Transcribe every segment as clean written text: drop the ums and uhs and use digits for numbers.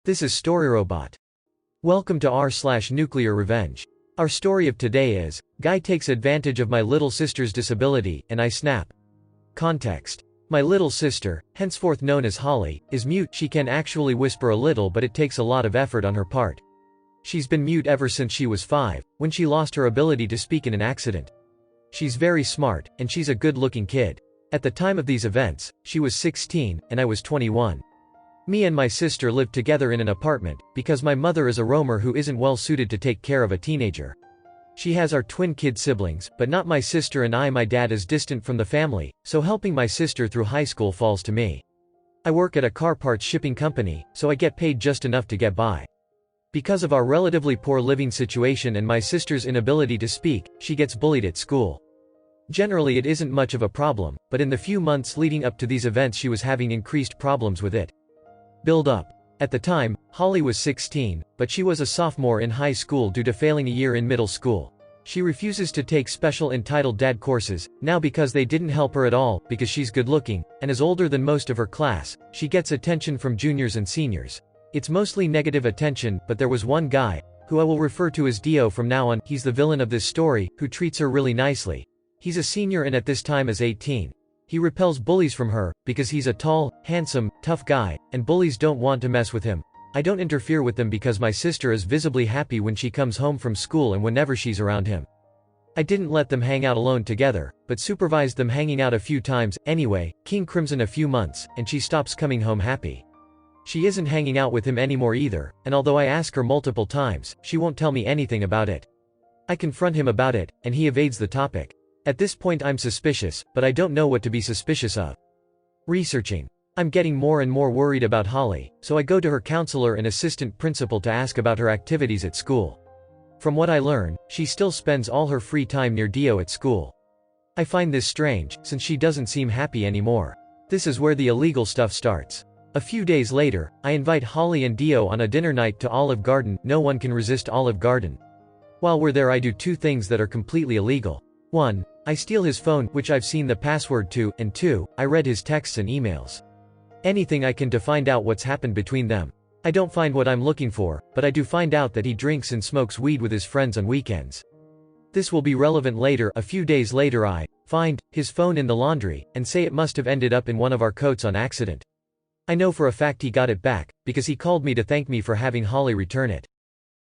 This is StoryRobot. Welcome to r/NuclearRevenge. Our story of today is, Guy takes advantage of my little sister's disability, and I snap. Context. My little sister, henceforth known as Holly, is mute. She can actually whisper a little, but it takes a lot of effort on her part. She's been mute ever since she was 5, when she lost her ability to speak in an accident. She's very smart, and she's a good-looking kid. At the time of these events, she was 16, and I was 21. Me and my sister lived together in an apartment, because my mother is a roamer who isn't well suited to take care of a teenager. She has our twin kid siblings, but not my sister and I. My dad is distant from the family, so helping my sister through high school falls to me. I work at a car parts shipping company, so I get paid just enough to get by. Because of our relatively poor living situation and my sister's inability to speak, she gets bullied at school. Generally it isn't much of a problem, but in the few months leading up to these events she was having increased problems with it. Build up. At the time, Holly was 16, but she was a sophomore in high school due to failing a year in middle school. She refuses to take special entitled dad courses, now because they didn't help her at all, because she's good looking, and is older than most of her class. She gets attention from juniors and seniors. It's mostly negative attention, but there was one guy, who I will refer to as Dio from now on. He's the villain of this story, who treats her really nicely. He's a senior and at this time is 18. He repels bullies from her, because he's a tall, handsome, tough guy, and bullies don't want to mess with him. I don't interfere with them because my sister is visibly happy when she comes home from school and whenever she's around him. I didn't let them hang out alone together, but supervised them hanging out a few times. Anyway, King Crimson a few months, and she stops coming home happy. She isn't hanging out with him anymore either, and although I ask her multiple times, she won't tell me anything about it. I confront him about it, and he evades the topic. At this point I'm suspicious, but I don't know what to be suspicious of. Researching. I'm getting more and more worried about Holly, so I go to her counselor and assistant principal to ask about her activities at school. From what I learn, she still spends all her free time near Dio at school. I find this strange, since she doesn't seem happy anymore. This is where the illegal stuff starts. A few days later, I invite Holly and Dio on a dinner night to Olive Garden. No one can resist Olive Garden. While we're there I do two things that are completely illegal. 1. I steal his phone, which I've seen the password to, and 2. I read his texts and emails. Anything I can to find out what's happened between them. I don't find what I'm looking for, but I do find out that he drinks and smokes weed with his friends on weekends. This will be relevant later. A few days later I find his phone in the laundry, and say it must have ended up in one of our coats on accident. I know for a fact he got it back, because he called me to thank me for having Holly return it.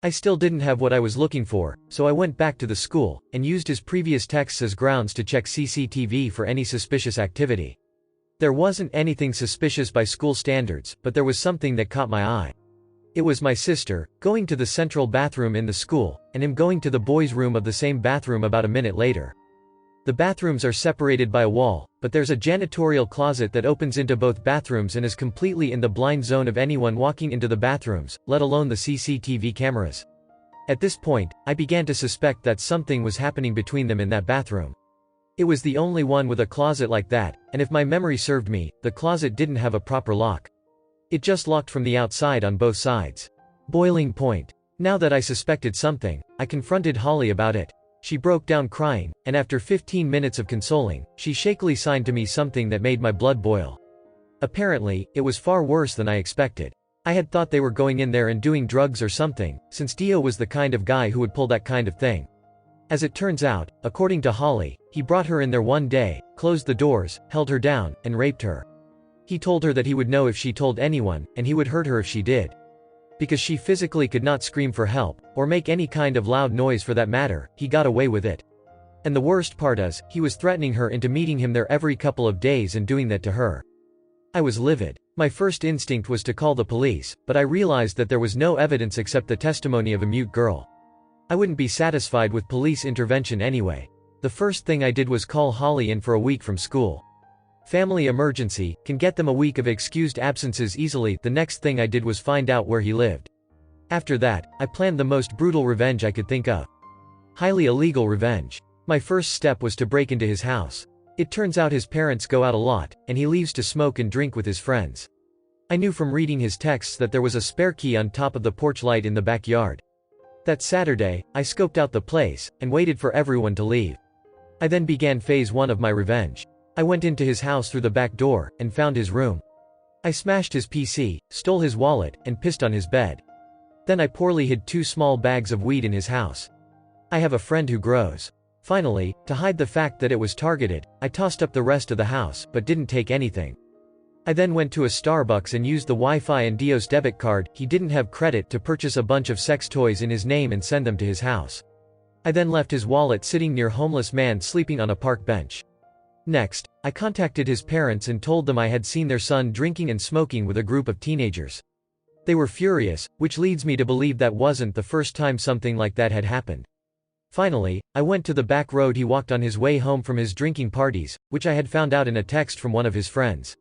I still didn't have what I was looking for, so I went back to the school, and used his previous texts as grounds to check CCTV for any suspicious activity. There wasn't anything suspicious by school standards, but there was something that caught my eye. It was my sister, going to the central bathroom in the school, and him going to the boys' room of the same bathroom about a minute later. The bathrooms are separated by a wall, but there's a janitorial closet that opens into both bathrooms and is completely in the blind zone of anyone walking into the bathrooms, let alone the CCTV cameras. At this point, I began to suspect that something was happening between them in that bathroom. It was the only one with a closet like that, and if my memory served me, the closet didn't have a proper lock. It just locked from the outside on both sides. Boiling point. Now that I suspected something, I confronted Holly about it. She broke down crying, and after 15 minutes of consoling, she shakily signed to me something that made my blood boil. Apparently, it was far worse than I expected. I had thought they were going in there and doing drugs or something, since Dio was the kind of guy who would pull that kind of thing. As it turns out, according to Holly, he brought her in there one day, closed the doors, held her down, and raped her. He told her that he would know if she told anyone, and he would hurt her if she did. Because she physically could not scream for help, or make any kind of loud noise for that matter, he got away with it. And the worst part is, he was threatening her into meeting him there every couple of days and doing that to her. I was livid. My first instinct was to call the police, but I realized that there was no evidence except the testimony of a mute girl. I wouldn't be satisfied with police intervention anyway. The first thing I did was call Holly in for a week from school. Family emergency, can get them a week of excused absences easily. The next thing I did was find out where he lived. After that, I planned the most brutal revenge I could think of. Highly illegal revenge. My first step was to break into his house. It turns out his parents go out a lot, and he leaves to smoke and drink with his friends. I knew from reading his texts that there was a spare key on top of the porch light in the backyard. That Saturday, I scoped out the place, and waited for everyone to leave. I then began phase 1 of my revenge. I went into his house through the back door, and found his room. I smashed his PC, stole his wallet, and pissed on his bed. Then I poorly hid 2 small bags of weed in his house. I have a friend who grows. Finally, to hide the fact that it was targeted, I tossed up the rest of the house, but didn't take anything. I then went to a Starbucks and used the Wi-Fi and Dios debit card he didn't have credit to purchase a bunch of sex toys in his name and send them to his house. I then left his wallet sitting near homeless man sleeping on a park bench. Next, I contacted his parents and told them I had seen their son drinking and smoking with a group of teenagers. They were furious, which leads me to believe that wasn't the first time something like that had happened. Finally, I went to the back road he walked on his way home from his drinking parties, which I had found out in a text from one of his friends.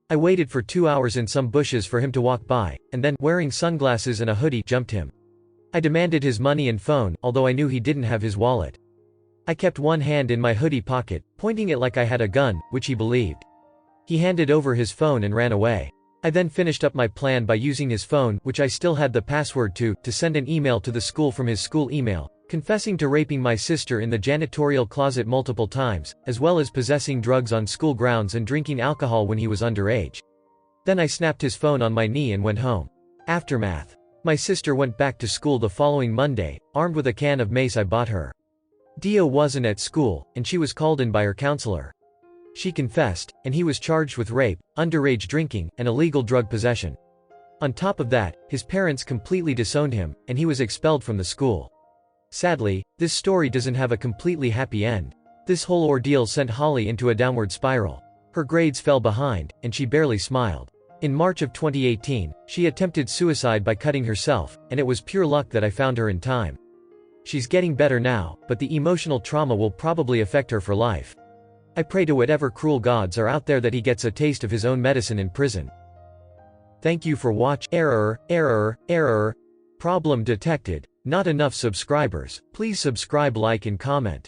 I waited for 2 hours in some bushes for him to walk by, and then, wearing sunglasses and a hoodie, jumped him. I demanded his money and phone, although I knew he didn't have his wallet. I kept one hand in my hoodie pocket, pointing it like I had a gun, which he believed. He handed over his phone and ran away. I then finished up my plan by using his phone, which I still had the password to send an email to the school from his school email, confessing to raping my sister in the janitorial closet multiple times, as well as possessing drugs on school grounds and drinking alcohol when he was underage. Then I snapped his phone on my knee and went home. Aftermath. My sister went back to school the following Monday, armed with a can of mace I bought her. Dio wasn't at school, and she was called in by her counselor. She confessed, and he was charged with rape, underage drinking, and illegal drug possession. On top of that, his parents completely disowned him, and he was expelled from the school. Sadly, this story doesn't have a completely happy end. This whole ordeal sent Holly into a downward spiral. Her grades fell behind, and she barely smiled. In March of 2018, she attempted suicide by cutting herself, and it was pure luck that I found her in time. She's getting better now, but the emotional trauma will probably affect her for life. I pray to whatever cruel gods are out there that he gets a taste of his own medicine in prison. Thank you for watching. Error. Problem detected. Not enough subscribers. Please subscribe, like and comment.